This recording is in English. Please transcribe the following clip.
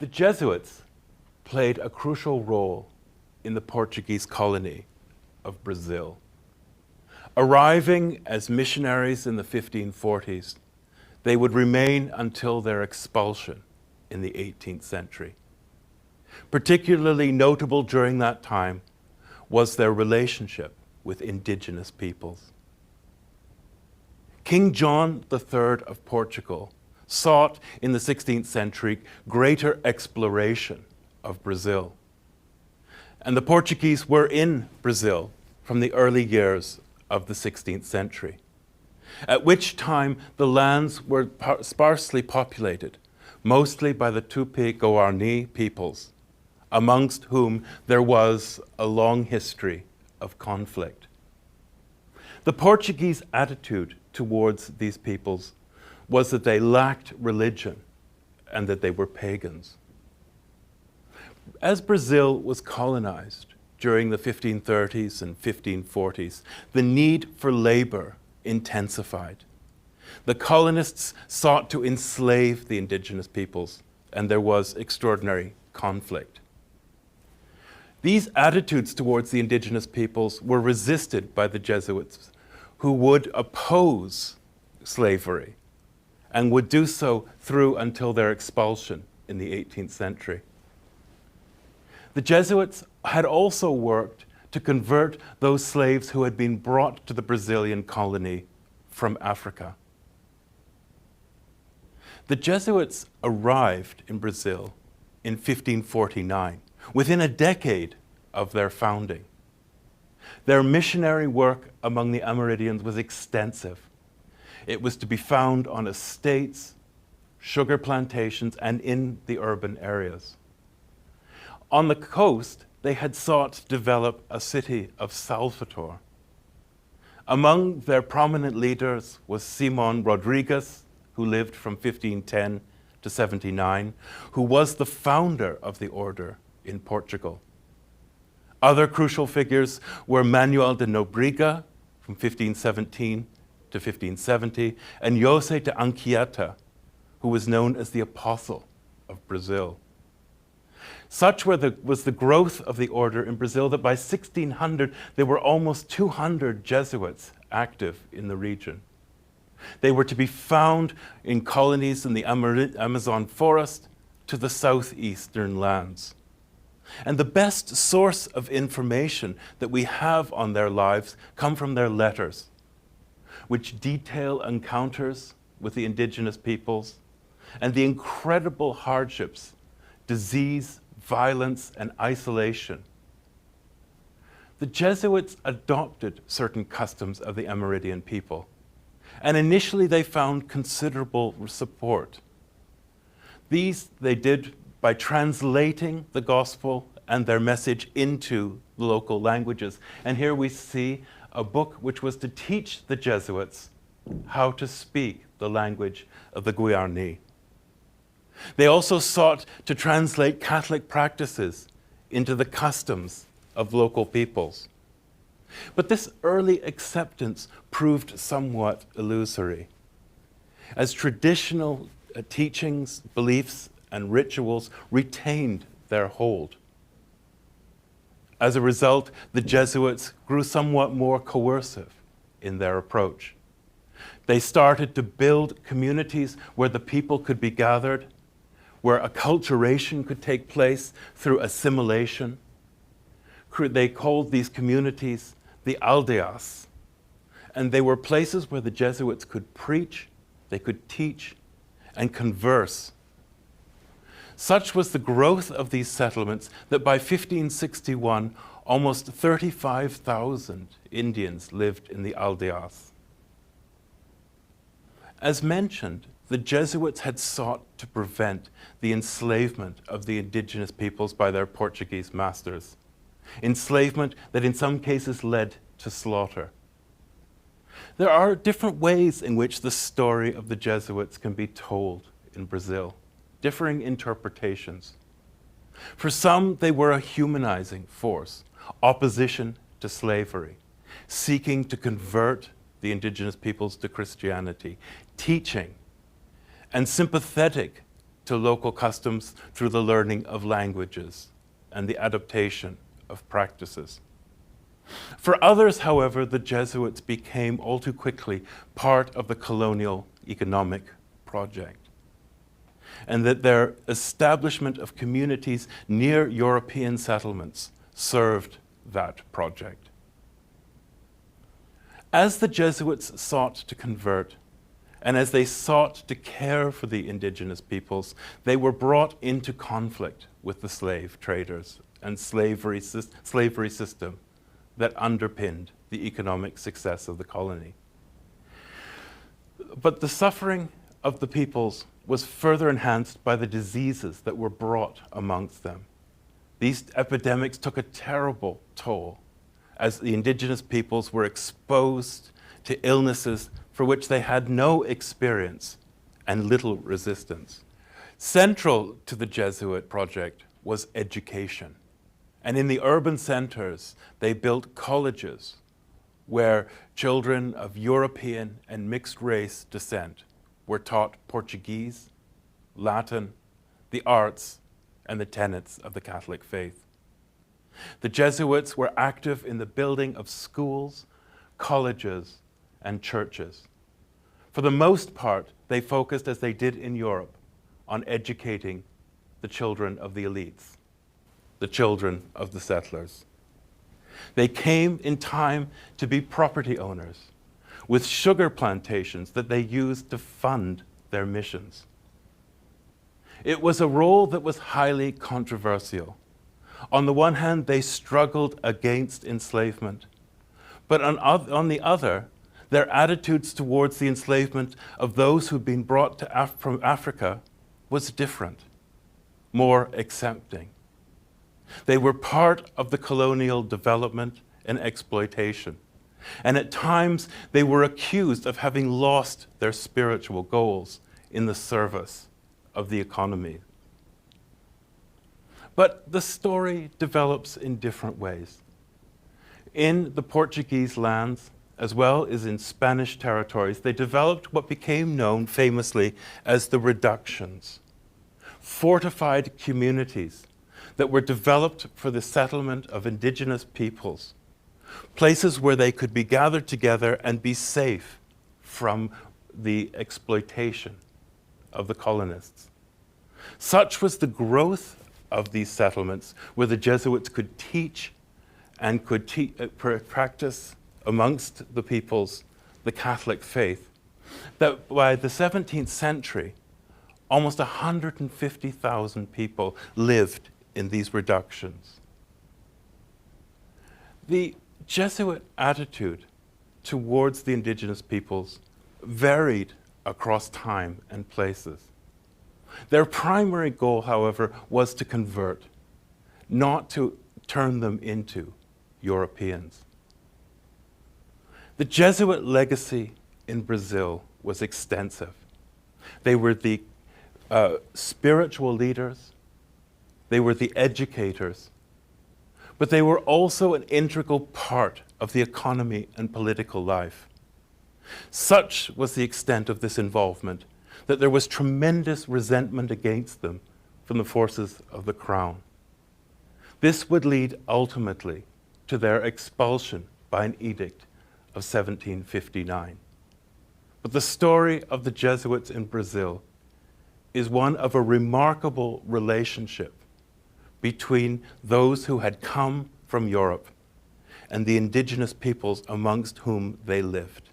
The Jesuits played a crucial role in the Portuguese colony of Brazil. Arriving as missionaries in the 1540s, they would remain until their expulsion in the 18th century. Particularly notable during that time was their relationship with indigenous peoples. King John III of Portugal sought in the 16th century greater exploration of Brazil. And the Portuguese were in Brazil from the early years of the 16th century, at which time the lands were sparsely populated, mostly by the Tupi-Guarani peoples, amongst whom there was a long history of conflict. The Portuguese attitude towards these peoples was that they lacked religion and that they were pagans. As Brazil was colonized during the 1530s and 1540s, the need for labor intensified. The colonists sought to enslave the indigenous peoples, and there was extraordinary conflict. These attitudes towards the indigenous peoples were resisted by the Jesuits, who would oppose slavery and would do so through until their expulsion in the 18th century. The Jesuits had also worked to convert those slaves who had been brought to the Brazilian colony from Africa. The Jesuits arrived in Brazil in 1549, within a decade of their founding. Their missionary work among the Amerindians was extensive. It was to be found on estates, sugar plantations, and in the urban areas. On the coast, they had sought to develop a city of Salvador. Among their prominent leaders was Simon Rodrigues, who lived from 1510 to 79, who was the founder of the order in Portugal. Other crucial figures were Manuel de Nobrega from 1517 to 1570, and José de Anchieta, who was known as the Apostle of Brazil. Such was the growth of the order in Brazil that by 1600 there were almost 200 Jesuits active in the region. They were to be found in colonies in the Amazon forest to the southeastern lands. And the best source of information that we have on their lives come from their letters, which detail encounters with the indigenous peoples and the incredible hardships, disease, violence, and isolation. The Jesuits adopted certain customs of the Amerindian people, and initially they found considerable support. These they did by translating the gospel and their message into the local languages. And here we see a book which was to teach the Jesuits how to speak the language of the Guarani. They also sought to translate Catholic practices into the customs of local peoples. But this early acceptance proved somewhat illusory, as traditional teachings, beliefs, and rituals retained their hold. As a result, the Jesuits grew somewhat more coercive in their approach. They started to build communities where the people could be gathered, where acculturation could take place through assimilation. They called these communities the aldeias, and they were places where the Jesuits could preach, they could teach, and converse. Such was the growth of these settlements that by 1561, almost 35,000 Indians lived in the aldeias. As mentioned, the Jesuits had sought to prevent the enslavement of the indigenous peoples by their Portuguese masters, enslavement that in some cases led to slaughter. There are different ways in which the story of the Jesuits can be told in Brazil, differing interpretations. For some, they were a humanizing force, opposition to slavery, seeking to convert the indigenous peoples to Christianity, teaching, and sympathetic to local customs through the learning of languages and the adaptation of practices. For others, however, the Jesuits became all too quickly part of the colonial economic project, and that their establishment of communities near European settlements served that project. As the Jesuits sought to convert, and as they sought to care for the indigenous peoples, they were brought into conflict with the slave traders and slavery system that underpinned the economic success of the colony. But the suffering of the peoples was further enhanced by the diseases that were brought amongst them. These epidemics took a terrible toll as the indigenous peoples were exposed to illnesses for which they had no experience and little resistance. Central to the Jesuit project was education. And in the urban centers, they built colleges where children of European and mixed race descent were taught Portuguese, Latin, the arts, and the tenets of the Catholic faith. The Jesuits were active in the building of schools, colleges, and churches. For the most part, they focused, as they did in Europe, on educating the children of the elites, the children of the settlers. They came in time to be property owners with sugar plantations that they used to fund their missions. It was a role that was highly controversial. On the one hand, they struggled against enslavement, but on the other, their attitudes towards the enslavement of those who'd been brought to from Africa was different, more accepting. They were part of the colonial development and exploitation, and at times they were accused of having lost their spiritual goals in the service of the economy. But the story develops in different ways. In the Portuguese lands, as well as in Spanish territories, they developed what became known famously as the reductions, fortified communities that were developed for the settlement of indigenous peoples, places where they could be gathered together and be safe from the exploitation of the colonists. Such was the growth of these settlements, where the Jesuits could teach and could practice amongst the peoples the Catholic faith, that by the 17th century, almost 150,000 people lived in these reductions. The Jesuit attitude towards the indigenous peoples varied across time and places. Their primary goal, however, was to convert, not to turn them into Europeans. The Jesuit legacy in Brazil was extensive. They were the spiritual leaders, they were the educators, but they were also an integral part of the economy and political life. Such was the extent of this involvement that there was tremendous resentment against them from the forces of the crown. This would lead ultimately to their expulsion by an edict of 1759. But the story of the Jesuits in Brazil is one of a remarkable relationship between those who had come from Europe and the indigenous peoples amongst whom they lived.